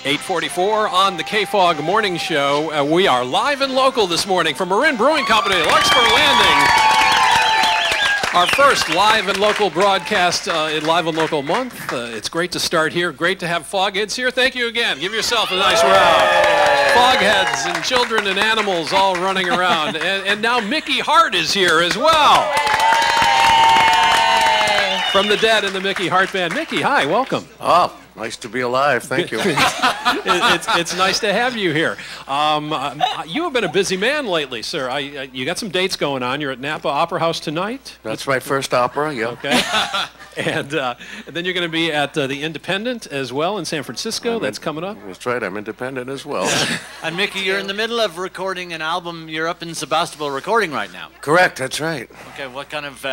8:44 on the KFOG Morning Show. We are live and local this morning from Marin Brewing Company, Larkspur Landing. Our first live and local broadcast in Live and Local Month. It's great to start here. Great to have fogheads here. Thank you again. Give yourself a nice round. Fogheads and children and animals all running around. And now Mickey Hart is here as well. From the Dead and the Mickey Hart Band. Mickey, hi, welcome. Oh, nice to be alive. Thank you. It's nice to have you here. You have been a busy man lately, sir. You got some dates going on. You're at Napa Opera House tonight. That's my first opera, yeah. Okay. And then you're going to be at the Independent as well in San Francisco. That's coming up. That's right. I'm independent as well. And Mickey, you're in the middle of recording an album. You're up in Sebastopol recording right now. Correct. That's right. Okay. What kind of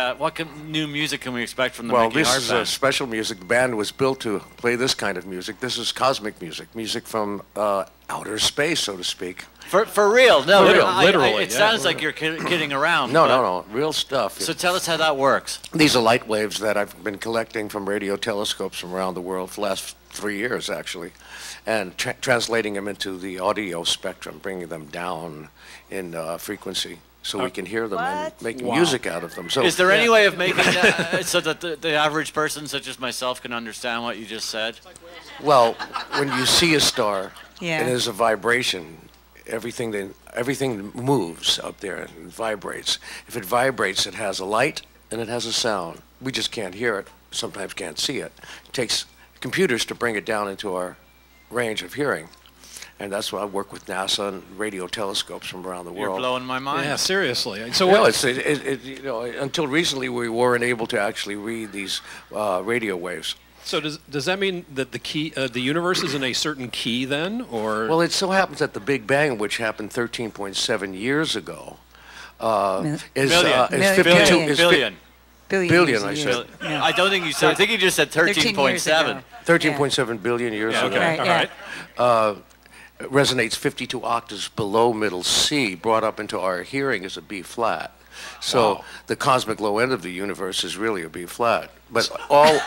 new music can we expect from the Mickey Hart Band? Well, this is special music. The band was built to play this kind of music. This is cosmic music, music from outer space, so to speak. For real? No, literally. It sounds like you're kidding around. No, real stuff. So tell us how that works. These are light waves that I've been collecting from radio telescopes from around the world for the last 3 years, actually, and translating them into the audio spectrum, bringing them down in frequency so we can hear them and make music out of them. So, is there any way of making that so that the average person, such as myself, can understand what you just said? Well, when you see a star, it is a vibration. Everything moves up there and vibrates. If it vibrates, it has a light and it has a sound. We just can't hear it, sometimes can't see it. It takes computers to bring it down into our range of hearing. And that's why I work with NASA and radio telescopes from around the world. You're blowing my mind. Yeah, seriously. So well, until recently we weren't able to actually read these radio waves. So does that mean that the universe is in a certain key then, or? Well, it so happens that the Big Bang, which happened 13.7 years ago, is 52 billion. I said. Yeah. I don't think you said. I think you just said 13.7. 13.7 billion years ago. Okay. All right. Resonates 52 octaves below middle C, brought up into our hearing as a B flat. So the cosmic low end of the universe is really a B flat. But all.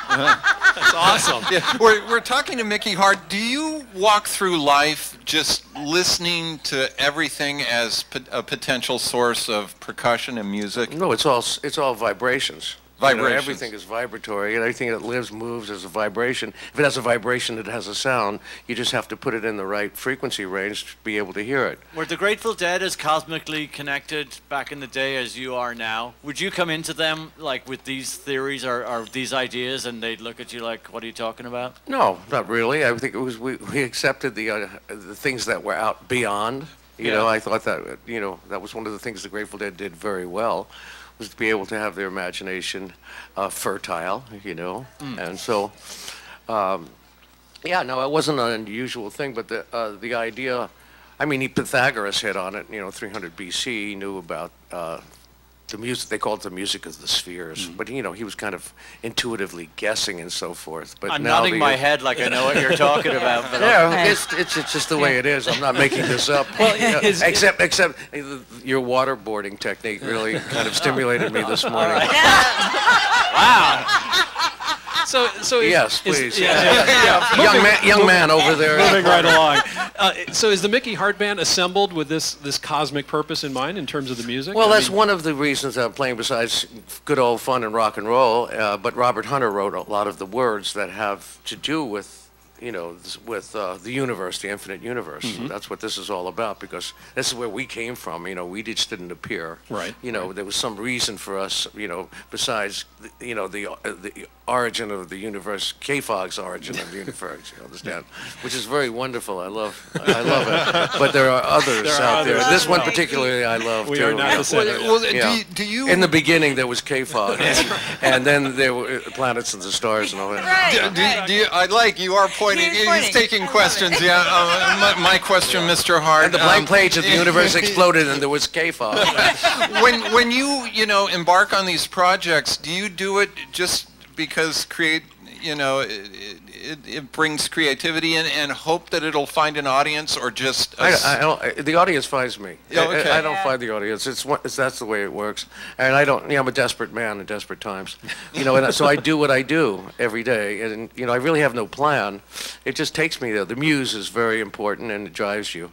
That's awesome. Yeah, we're talking to Mickey Hart. Do you walk through life just listening to everything as a potential source of percussion and music? No, it's all vibrations. Vibrations. Everything is vibratory, and everything that lives moves as a vibration. If it has a vibration, it has a sound. You just have to put it in the right frequency range to be able to hear it. Were the Grateful Dead as cosmically connected back in the day as you are now? Would you come into them like with these theories or these ideas, and they'd look at you like, "What are you talking about?" No, not really. I think it was we accepted the things that were out beyond. You know, I thought that that was one of the things the Grateful Dead did very well, was to be able to have their imagination fertile, and so, it wasn't an unusual thing, but the idea, I mean, Pythagoras hit on it, 300 BC, he knew about the music, they called it the music of the spheres, but he was kind of intuitively guessing and so forth. But I'm now nodding my head like I know what you're talking about. But it's just the way it is. I'm not making this up. Well, except your waterboarding technique really kind of stimulated me this morning. Wow. So yes, please. Yeah. Young man over there. Moving right along. So is the Mickey Hart Band assembled with this cosmic purpose in mind in terms of the music? Well, that's one of the reasons I'm playing, besides good old fun and rock and roll. But Robert Hunter wrote a lot of the words that have to do with the universe, the infinite universe. Mm-hmm. That's what this is all about, because this is where we came from. We just didn't appear. Right. There was some reason for us, besides, the origin of the universe, KFOG's origin of the universe, you understand? Which is very wonderful. I love it. But there are others out there. This one particularly I love, we too. Are not the center. Well, do you... In the beginning, there was KFOG. And then there were planets and the stars and all that. You are pointing. He's taking questions. Yeah. My question, Mr. Hart. And the blank page of the universe exploded, and there was KFOG. when you embark on these projects, do you do it just because you know, it brings creativity in, and hope that it'll find an audience, or just I don't, the audience finds me. Oh, okay. I don't find the audience. That's the way it works. And I'm a desperate man in desperate times. You know, and so I do what I do every day. And, you know, I really have no plan. It just takes me there. The muse is very important, and it drives you.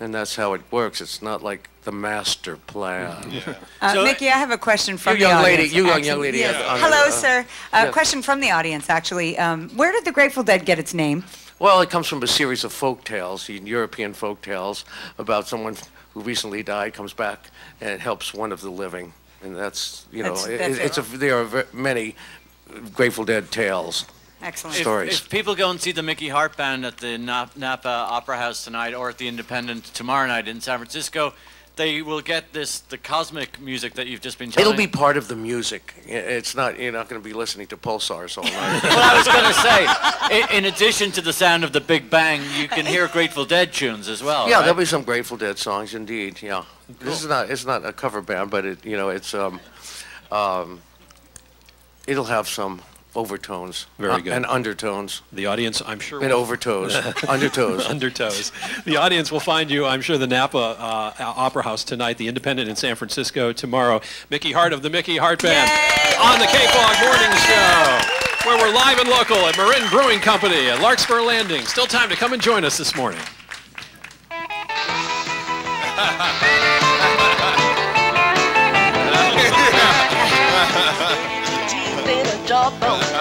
And that's how it works. It's not like the master plan. Yeah. Mickey, I have a question from the young audience. young lady. Yes. Yeah. Hello, sir. Yeah. Question from the audience, actually. Where did the Grateful Dead get its name? Well, it comes from a series of folk tales, European folk tales, about someone who recently died, comes back, and helps one of the living. And that's, you know, there are many Grateful Dead tales. Excellent. Stories. If people go and see the Mickey Hart Band at the Napa Opera House tonight, or at the Independent tomorrow night in San Francisco, they will get the cosmic music that you've just been telling. It'll be part of the music. It's not, you're not going to be listening to pulsars all night. Well, I was going to say, in addition to the sound of the Big Bang, you can hear Grateful Dead tunes as well. Yeah, right? there'll be some Grateful Dead songs, indeed. Yeah, cool. It's not a cover band, but it'll have some overtones. Very good. And undertones. The audience, I'm sure. And overtoes. Undertoes. Undertows. The audience will find you, I'm sure, the Napa Opera House tonight, the Independent in San Francisco tomorrow. Mickey Hart of the Mickey Hart Band on the KFOG Morning Show, where we're live and local at Marin Brewing Company at Larkspur Landing. Still time to come and join us this morning. Deep in a dark boat.